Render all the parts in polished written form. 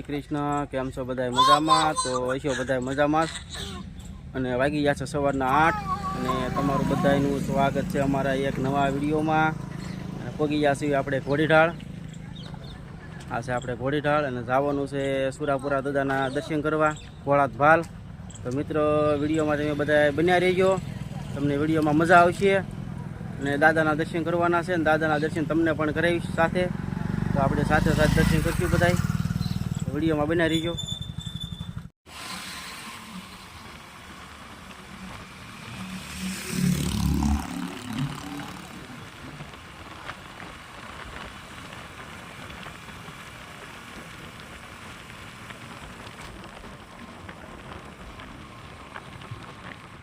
કૃષ્ણ, કેમ છો બધાય મજામાં? તો હશો બધાય મજામાં અને વાગી ગયા છે સવારના 8 અને તમારું બધાયનું સ્વાગત છે અમારા એક નવા વિડીયોમાં. અને પગી ગયા છીએ આપણે ઘોડીઢાળ. આ છે આપણે ઘોડીઢાળ અને જવાનું છે સુરાપુરા દાદાના દર્શન કરવા ભોળાત ભાલ. તો મિત્રો વિડીયોમાં તમે બધા બન્યા રહેજો, તમને વિડીયોમાં મજા આવશે અને દાદાના દર્શન કરવાના છે અને દાદાના દર્શન તમને પણ કરાવીશ સાથે. તો આપણે સાથે સાથે દર્શન કરશું બધાય, વિડીયોમાં બન્યા રહીજો.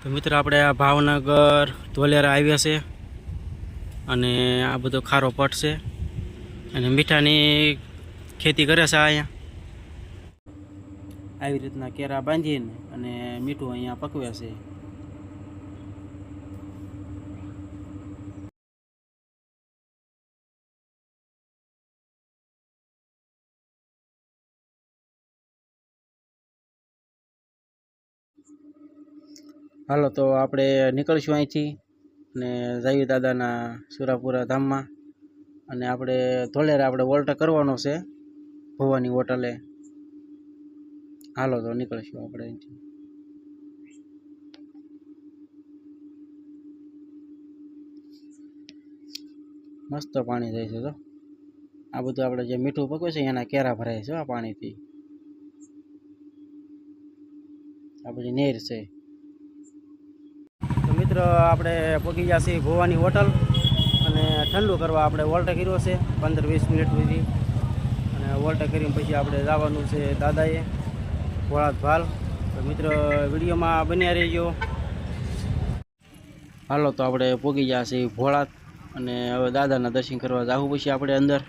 તો મિત્રો આપણે આ ભાવનગર ધોલેરા આવ્યા છે અને આ બધો ખારો પટ છે અને મીઠાની ખેતી કરે છે અહીંયા. આવી રીતના કેરા બાંધીને અને મીઠું અહીંયા પકવે છે. હાલો તો આપણે નીકળશું અહીંથી અને જઈએ દાદાના સુરાપુરા ધામમાં. અને આપણે ધોલેરા આપણે વોલ્ટ કરવાનો છે ભવાની હોટલે. હાલો તો નીકળશું આપણે અહીંથી. મસ્ત પાણી જાય છે. તો આ બધું આપણે જે મીઠું પકવે છે એના કેરા ભરાય છે આ પાણીથી. આ બધી નહેર છે. તો મિત્રો આપણે પહોંચી ગયા છીએ ભવાની હોટલ અને ઠંડુ કરવા આપણે વોલ્ટ કર્યો છે 15-20 મિનિટ સુધી. અને વોલ્ટ કરીને પછી આપણે જવાનું છે દાદાએ ભોળાત ભાલ. તો મિત્રો વિડીયોમાં બન્યા રહેજો. હાલો તો આપણે પહોંચી ગયા છીએ ભોળાત અને હવે દાદાના દર્શન કરવા જવું પછી આપણે અંદર.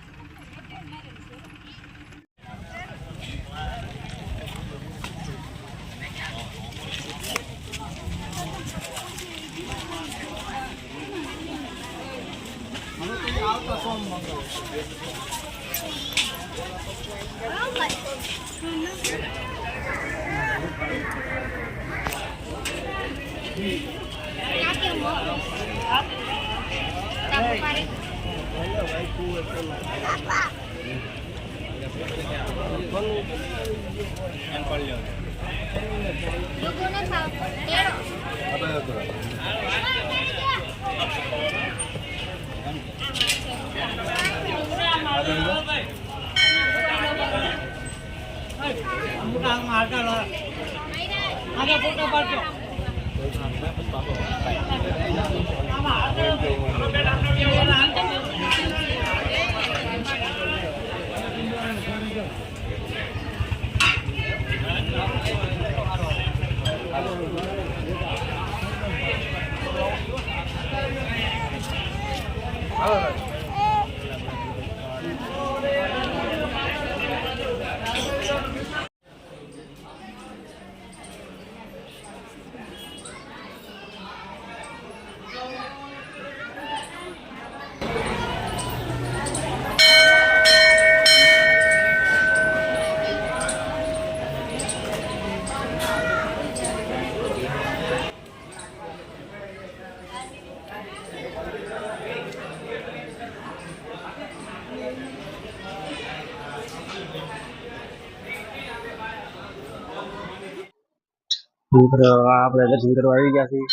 આપણે દર્શન કરવા આવી ગયા છીએ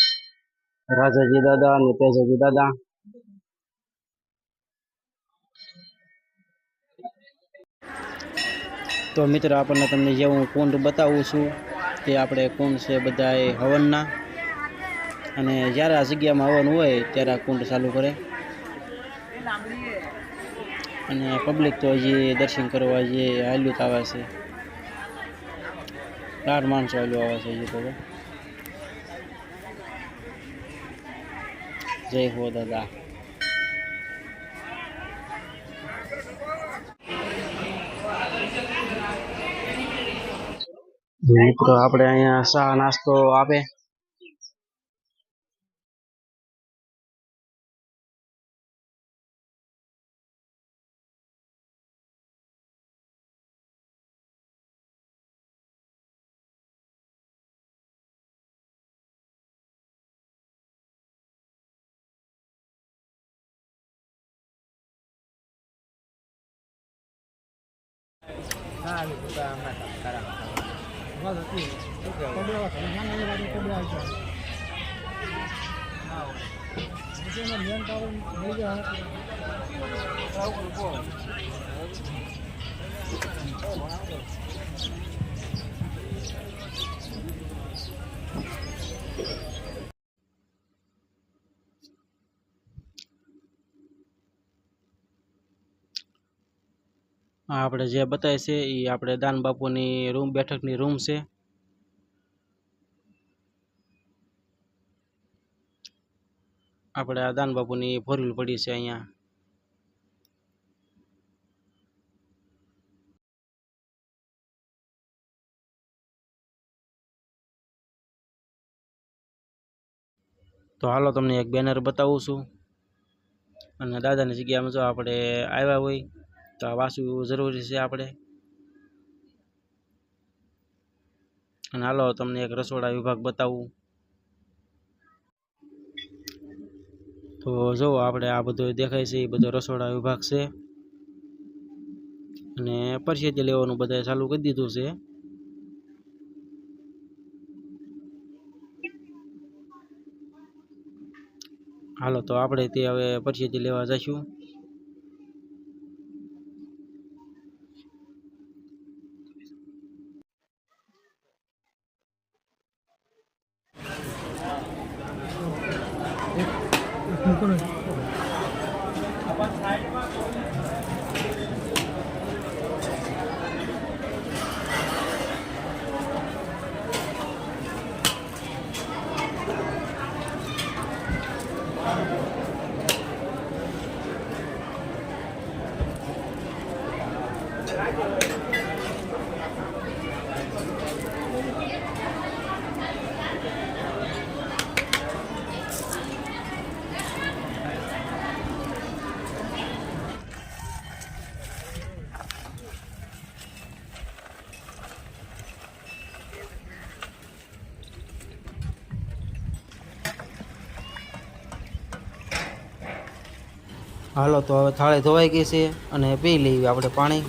રાજાજી દાદા અને તેજાજી દાદા. તો મિત્રો આપણને તમને જે હું કુંડ બતાવું છું તે આપણે કુંડ છે બધા હવનના. અને જ્યારે આ જગ્યામાં હવન હોય ત્યારે આ કુંડ ચાલુ કરે અને પબ્લિક તો હજી દર્શન કરવા જે હાલ્યું આવે છે. 4 માણસો હાલ્યું આવે છે હજી તો. જય હો દાદા. મિત્રો આપણે અહીંયા ચા નાસ્તો આપે. આપણે જે બતાવે છે એ આપણે દાન બાપુની રૂમ બેઠકની રૂમ છે. આપણે આ દાન બાપુની ફોર વ્હીલ પડી છે અહીંયા. તો હાલો તમને એક બેનર બતાવું છું. અને દાદાની જગ્યામાં જો આપણે આવ્યા હોય તો આ વાંચવું જરૂરી છે આપણે. અને હાલો તમને એક રસોડા વિભાગ બતાવું. તો જો આપણે આ બધો દેખાય છે એ બધો રસોડા વિભાગ છે. અને પરસેતી લેવાનું બધા ચાલુ કરી દીધું છે. હાલો તો આપણે તે હવે પરસેતી લેવા જઈશું. હાલો તો હવે થાળી ધોવાઈ ગઈ છે અને પી લઈએ આપણે પાણી.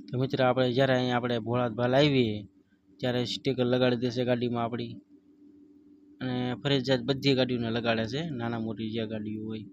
તો મિત્ર આપણે જ્યારે અહીંયા આપણે ભોળાત ભાલ આવીએ ત્યારે સ્ટીકર લગાડી દેશે ગાડીમાં આપણી. અને ફરજિયાત બધી ગાડીઓને લગાડે છે, નાના મોટી જે ગાડીઓ હોય.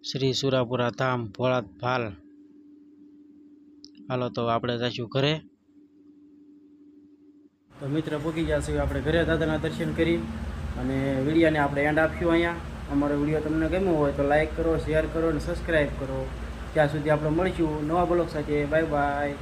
શ્રી સુરાપુરા ધામ ભોળાત ભાલ. હાલો તો આપણે જઈશું ઘરે. તો મિત્ર પૂકી જશું આપણે ઘરે દાદાના દર્શન કરી અને વિડીયોને આપણે એન્ડ આપ્યું અહીંયા. અમારો વિડીયો તમને ગમ્યો હોય તો લાઈક કરો, શેર કરો અને સબસ્ક્રાઈબ કરો. ત્યાં સુધી આપણે મળીશું નવા બ્લોગ સાથે. Bye bye.